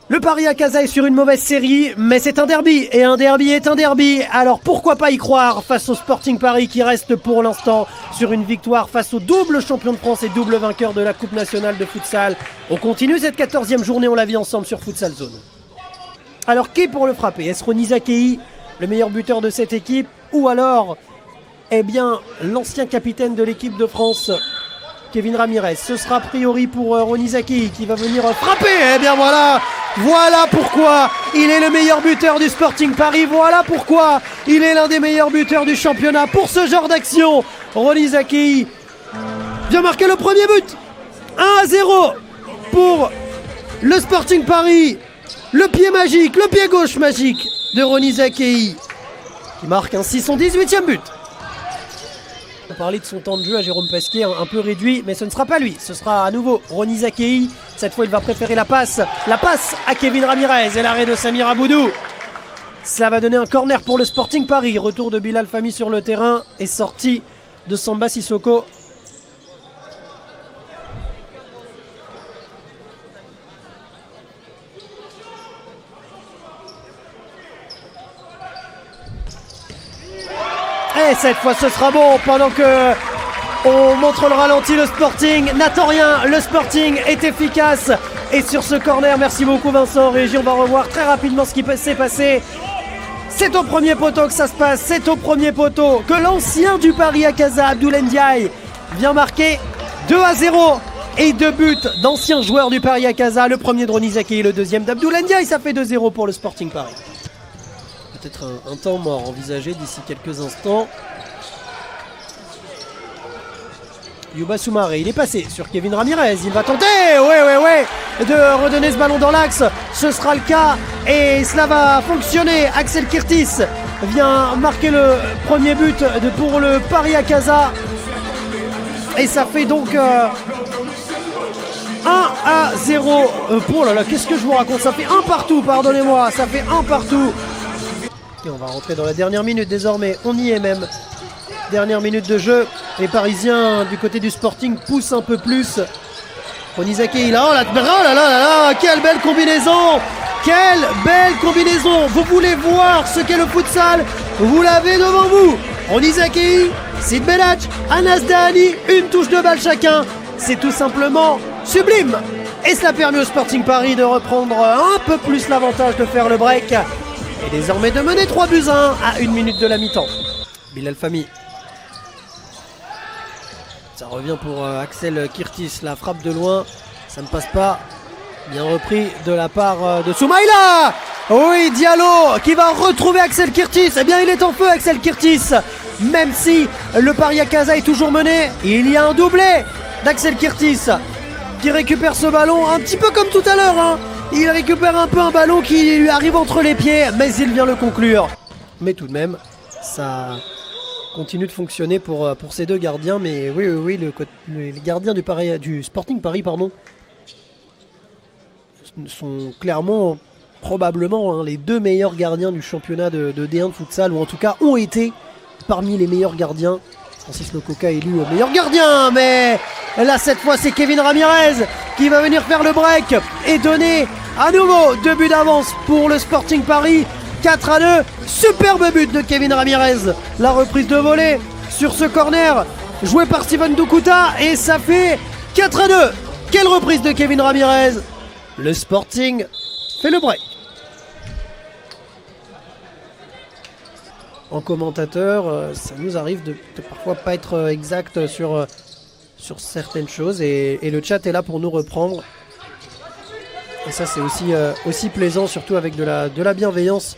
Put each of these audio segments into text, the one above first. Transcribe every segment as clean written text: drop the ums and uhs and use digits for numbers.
Le Paris Casa est sur une mauvaise série, mais c'est un derby, et un derby est un derby. Alors pourquoi pas y croire face au Sporting Paris qui reste pour l'instant sur une victoire face au double champion de France et double vainqueur de la Coupe nationale de futsal. On continue cette 14e journée, on la vit ensemble sur Futsal Zone. Alors qui pour le frapper? Est-ce Rony Zakei, le meilleur buteur de cette équipe, ou alors, eh bien, l'ancien capitaine de l'équipe de France, Kevin Ramirez? Ce sera a priori pour Rony Zakei qui va venir frapper. Eh bien voilà, voilà pourquoi il est le meilleur buteur du Sporting Paris. Voilà pourquoi il est l'un des meilleurs buteurs du championnat pour ce genre d'action. Rony Zakei vient marquer le premier but. 1-0 pour le Sporting Paris. Le pied magique, le pied gauche magique de Rony Zakei qui marque ainsi son 18e but. On parlait de son temps de jeu à Jérôme Pasquier, un peu réduit, mais ce ne sera pas lui. Ce sera à nouveau Rony Zakei. Cette fois, il va préférer la passe à Kevin Ramirez et l'arrêt de Samir Aboudou. Cela va donner un corner pour le Sporting Paris. Retour de Bilal Fahmy sur le terrain et sortie de Samba Sissoko. Et cette fois ce sera bon pendant que on montre le ralenti. Le Sporting n'attend rien, le Sporting est efficace. Et sur ce corner, merci beaucoup Vincent Régie, on va revoir très rapidement ce qui s'est passé. C'est au premier poteau que ça se passe, c'est au premier poteau que l'ancien du Paris Casa, Abdoulaye Ndiaye, vient marquer 2-0. Et 2 buts d'anciens joueurs du Paris Casa, le premier de Rony Zakei et le deuxième d'Abdoulaye Ndiaye. Ça fait 2-0 pour le Sporting Paris. Peut-être un temps mort envisagé d'ici quelques instants. Youba Soumaré, il est passé sur Kevin Ramirez, il va tenter, de redonner ce ballon dans l'axe, ce sera le cas et cela va fonctionner. Axel Kirtis vient marquer le premier but pour le Paris Casa et ça fait donc 1-0. Oh là là, qu'est-ce que je vous raconte, ça fait 1 partout, pardonnez-moi, ça fait 1 partout. Et on va rentrer dans la dernière minute désormais, on y est même. Dernière minute de jeu, les Parisiens du côté du Sporting poussent un peu plus. Rony Zakei là, oh là là, quelle belle combinaison! Quelle belle combinaison! Vous voulez voir ce qu'est le futsal? Vous l'avez devant vous! Rony Zakei, Sid Belhadj, Anas Dahani, une touche de balle chacun. C'est tout simplement sublime! Et cela permet au Sporting Paris de reprendre un peu plus l'avantage de faire le break. Et désormais de mener 3-1 à 1 minute de la mi-temps. Bilal Fahmy. Ça revient pour Axel Kirtis, la frappe de loin, ça ne passe pas. Bien repris de la part de Soumaïla. Oui, Diallo qui va retrouver Axel Kirtis. Eh bien il est en feu Axel Kirtis. Même si le Paris Casa est toujours mené, il y a un doublé d'Axel Kirtis qui récupère ce ballon un petit peu comme tout à l'heure, hein. Il récupère un peu un ballon qui lui arrive entre les pieds, mais il vient le conclure. Mais tout de même, ça continue de fonctionner pour ces deux gardiens. Mais oui, les gardiens du Sporting Paris, sont clairement, probablement, les 2 meilleurs gardiens du championnat de D1 de futsal, ou en tout cas ont été parmi les meilleurs gardiens. Francis Lococa élu meilleur gardien, mais là cette fois c'est Kevin Ramirez qui va venir faire le break et donner à nouveau 2 buts d'avance pour le Sporting Paris. 4-2, superbe but de Kevin Ramirez. La reprise de volée sur ce corner joué par Steven Dokuta et ça fait 4-2. Quelle reprise de Kevin Ramirez. Le Sporting fait le break. En commentateur, ça nous arrive de parfois pas être exact sur certaines choses et le chat est là pour nous reprendre. Et ça c'est aussi plaisant, surtout avec de la bienveillance.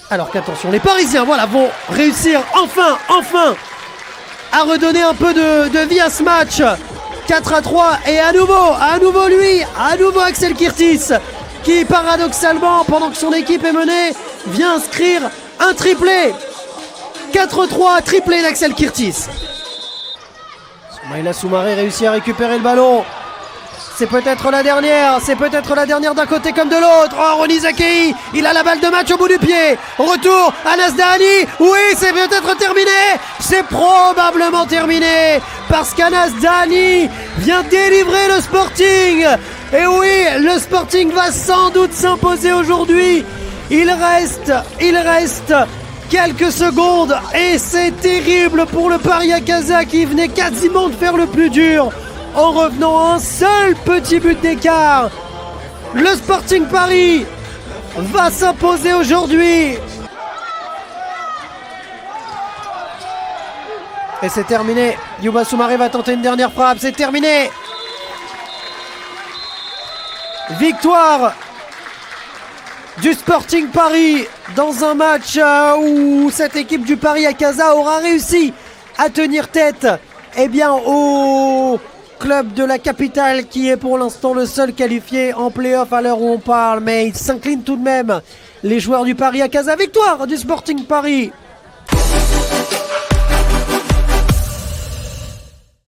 Alors qu'attention, les Parisiens vont réussir enfin à redonner un peu de vie à ce match. 4-3 et à nouveau Axel Kirtis qui paradoxalement, pendant que son équipe est menée, vient inscrire un triplé. 4-3, triplé d'Axel Kirtis. Soumaïla Soumaré réussit à récupérer le ballon. C'est peut-être la dernière d'un côté comme de l'autre. Oh, Rony Zakei, il a la balle de match au bout du pied. Retour, Anas Dahani. Oui, c'est peut-être terminé. C'est probablement terminé parce qu'Anas Dahani vient délivrer le Sporting Et oui, le Sporting va sans doute s'imposer aujourd'hui. Il reste quelques secondes et c'est terrible pour le Paria Casa qui venait quasiment de faire le plus dur en revenant à un seul petit but d'écart. Le Sporting Paris va s'imposer aujourd'hui. Et c'est terminé. Youba Soumaré va tenter une dernière frappe. C'est terminé. Victoire du Sporting Paris dans un match où cette équipe du Paria Casa aura réussi à tenir tête au club de la capitale qui est pour l'instant le seul qualifié en play-off à l'heure où on parle, mais il s'incline tout de même. Les joueurs du Paria Casa, victoire du Sporting Paris